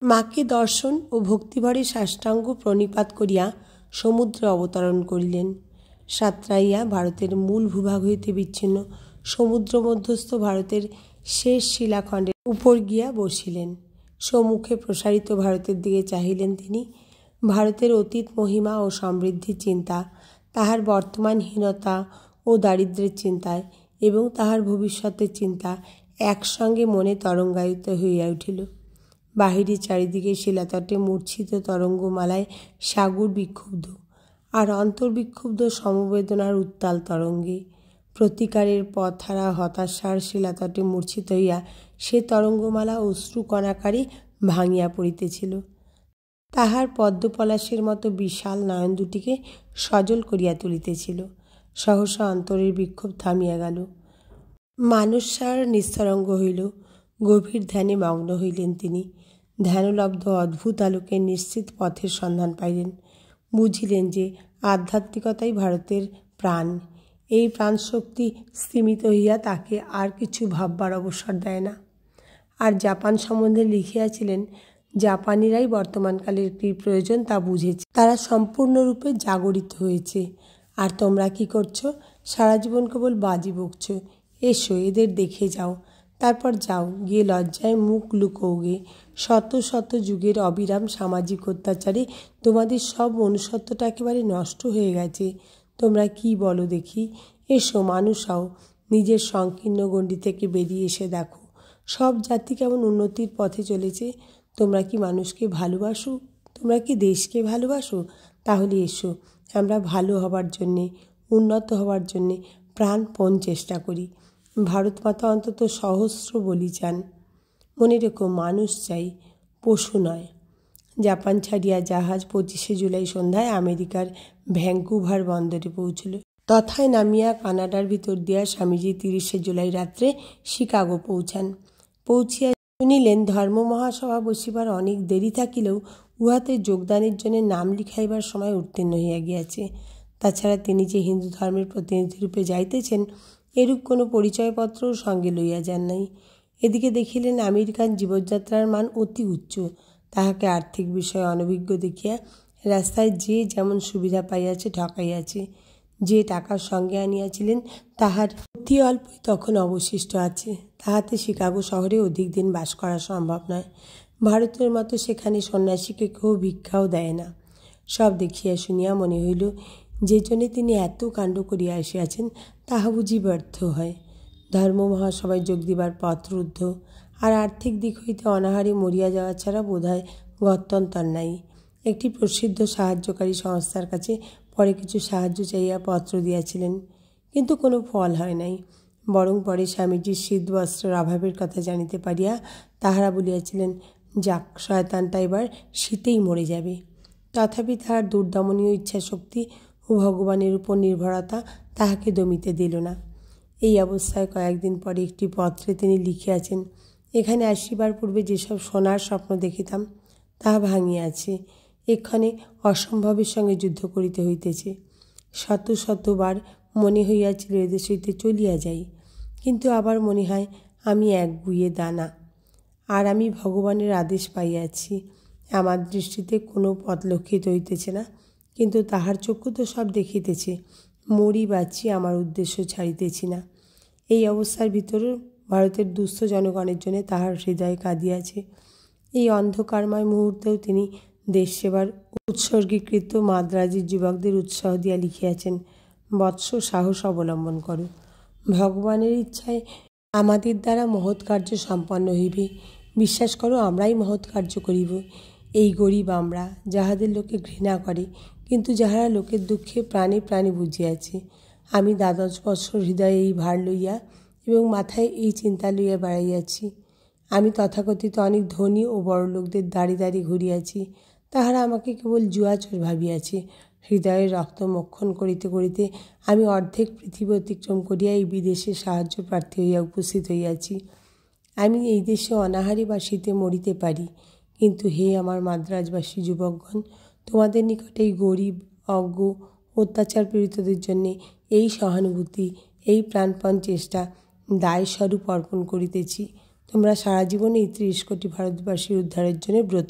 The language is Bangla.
মাকে দর্শন ও ভক্তিভরে সাষ্টাঙ্গ প্রণিপাত করিয়া সমুদ্রে অবতরণ করিলেন। সাতরাইয়া ভারতের মূল ভূভাগ হইতে বিচ্ছিন্ন সমুদ্র মধ্যস্থ ভারতের শেষ শিলাখণ্ডের উপর গিয়া বসিলেন। সম্মুখে প্রসারিত ভারতের দিকে চাহিলেন তিনি। ভারতের অতীত মহিমা ও সমৃদ্ধির চিন্তা, তাহার বর্তমান হীনতা ও দারিদ্র্যের চিন্তায় এবং তাহার ভবিষ্যতের চিন্তা একসঙ্গে মনে তরঙ্গায়িত হইয়া উঠিল। বাহিরে চারিদিকে শিলাতটে মূর্ছিত তরঙ্গমালায় সাগর বিক্ষুব্ধ, আর অন্তর্বিক্ষুব্ধ সমবেদনার উত্তাল তরঙ্গে। প্রতিকারের পথহারা হতাশার শিলাতটে মূর্ছিত হইয়া সে তরঙ্গমালা অশ্রুকণাকারে ভাঙিয়া পড়িতেছিল। তাহার পদ্মপলাশের মতো বিশাল নয়ন দুটিকে সজল করিয়া তুলিতেছিল। সহসা অন্তরের বিক্ষোভ থামিয়া গেল। মানসার নিস্তরঙ্গ হইল। গভীর ধ্যানে মগ্ন হইলেন তিনি। ধ্যানলব্ধ অদ্ভুত আলোকের নিশ্চিত পথের সন্ধান পাইলেন। বুঝিলেন যে আধ্যাত্মিকতাই ভারতের প্রাণ। এই প্রাণশক্তি স্তিমিত হইয়া তাকে আর কিছু ভাববার অবসর দেয় না। আর জাপান সম্বন্ধে লিখিয়াছিলেন, জাপানিরাই বর্তমানকালের কী প্রয়োজন তা বুঝেছে। তারা সম্পূর্ণরূপে জাগরিত হয়েছে। আর তোমরা কি করছো? সারা জীবন কেবল বাজি বকছো। এসো, এদের দেখে যাও, তারপর যাও গিয়ে লজ্জায় মুখ লুকোগে। শত শত যুগের অবিরাম সামাজিক অত্যাচারে তোমাদের সব মনুষ্যত্বটা একেবারে নষ্ট হয়ে গেছে। তোমরা কি বলো দেখি? এসো, মানুষ হও। নিজের সংকীর্ণ গণ্ডি থেকে বেরিয়ে এসে দেখো সব জাতি কেমন উন্নতির পথে চলেছে। তোমরা কি মানুষকে ভালোবাসো? তোমরা কি দেশকে ভালোবাসো? তাহলে এসো, আমরা ভালো হবার জন্যে, উন্নত হবার জন্যে প্রাণপণ চেষ্টা করি। ভারত মাতা অন্তত সহস্র বলি চান। মনে রেখো, মানুষ চাই, পশু নয়। জাপান ছাড়িয়া জাহাজ 25শে জুলাই সন্ধ্যায় আমেরিকার ভ্যাঙ্কুভার বন্দরে পৌঁছল। তথায় নামিয়া কানাডার ভিতর দিয়া স্বামীজি 30শে জুলাই রাত্রে শিকাগো পৌঁছান। পৌঁছিয়া শুনিলেন ধর্ম মহাসভা বসিবার অনেক দেরি থাকিলেও উহাতে যোগদানের জন্য নাম লিখাইবার সময় উত্তীর্ণ হইয়া গিয়াছে। তাছাড়া তিনি যে হিন্দু ধর্মের প্রতিনিধিরূপে যাইতেছেন এরূপ কোনো পরিচয়পত্রও সঙ্গে লইয়া যান নাই। এদিকে দেখিলেন আমেরিকান জীবনযাত্রার মান অতি উচ্চ। তাহাকে আর্থিক বিষয়ে অনভিজ্ঞ দেখিয়া রাস্তায় যে যেমন সুবিধা পাইয়াছে ঠকাইয়াছে। যে টাকা সঙ্গে আনিয়াছিলেন তাহার অতি অল্পই তখন অবশিষ্ট আছে। তাহাতে শিকাগো শহরে অধিক দিন বাস করা সম্ভব নয়। ভারতের মতো সেখানে সন্ন্যাসীকে কেউ ভিক্ষাও দেয় না। সব দেখিয়া শুনিয়া মনে হইল, যে জন্যে তিনি এত কাণ্ড করিয়া আসিয়াছেন তাহা বুঝি ব্যর্থ হয়। ধর্ম মহাসভায় যোগ দিবার পথ রুদ্ধ, আর আর্থিক দিক হইতে অনাহারে মরিয়া যাওয়া ছাড়া বোধহয় গত্যন্তর নাই। একটি প্রসিদ্ধ সাহায্যকারী সংস্থার কাছে পরে কিছু সাহায্য চাইয়া পত্র দিয়াছিলেন, কিন্তু কোনো ফল হয় নাই। বরং পরে স্বামীজির শীতবস্ত্রের অভাবের কথা জানিতে পারিয়া তাহারা বলিয়াছিলেন, যাক, শয়তানটা এবার শীতেই মরে যাবে। তথাপি তাহার দুর্দমনীয় ইচ্ছাশক্তি ও ভগবানের উপর নির্ভরতা তাহাকে দমিতে দিল না। এই অবস্থায় কয়েকদিন পরে একটি পত্রে তিনি লিখিয়াছেন, এখানে আসিবার পূর্বে যেসব সোনার স্বপ্ন দেখিতাম তাহা ভাঙিয়াছে। এক্ষণে অসম্ভবের সঙ্গে যুদ্ধ করিতে হইতেছে। শত শতবার মনে হইয়াছিল এদেশ হইতে চলিয়া যাই, কিন্তু আবার মনে হয় আমি এক গুইয়ে দানা, আর আমি ভগবানের আদেশ পাইয়াছি। আমার দৃষ্টিতে কোনো পথ লক্ষিত হইতেছে না, কিন্তু তাহার চক্ষু তো সব দেখিতেছে। মরি বাঁচি, আমার উদ্দেশ্য ছাড়িতেছি না। এই অবস্থার ভিতরে ভারতের দুস্থ জনগণের জন্য তাহার হৃদয় কাঁদিয়াছে। এই অন্ধকারময় মুহূর্তেও তিনি দেশ সেবার উৎসর্গীকৃত মাদ্রাজির যুবকদের উৎসাহ দিয়া লিখিয়াছেন, বৎস, সাহস অবলম্বন করো। ভগবানের ইচ্ছায় আমাদের দ্বারা মহৎ কার্য সম্পন্ন হইবে। বিশ্বাস করো, আমরাই মহৎ কার্য করিব। এই গরিব আমরা, যাহাদের লোকে ঘৃণা করে, কিন্তু যাহারা লোকের দুঃখে প্রাণে প্রাণে বুঝিয়াছে। আমি 12 বৎসর হৃদয়ে এই ভার লইয়া এবং মাথায় এই চিন্তা লইয়া বেড়াইয়াছি। আমি তথাকথিত অনেক ধনী ও বড় লোকদের দাঁড়ি দাঁড়িয়ে ঘুরিয়াছি। তাহারা আমাকে কেবল জুয়াচোর ভাবিয়াছে। হৃদয়ের রক্ত মক্ষণ করিতে করিতে আমি অর্ধেক পৃথিবী অতিক্রম করিয়া এই বিদেশে সাহায্য প্রার্থী হইয়া উপস্থিত হইয়াছি। আমি এই দেশে অনাহারে বা শীতে মরিতে পারি, কিন্তু হে আমার মাদ্রাজবাসী যুবকগণ, তোমাদের নিকট এই গরিব, অজ্ঞ, অত্যাচার পীড়িতদের জন্যে এই সহানুভূতি, এই প্রাণপণ চেষ্টা দায়স্বরূপ অর্পণ করিতেছি। তোমরা সারা জীবন এই 30 কোটি ভারতবাসীর উদ্ধারের জন্য ব্রত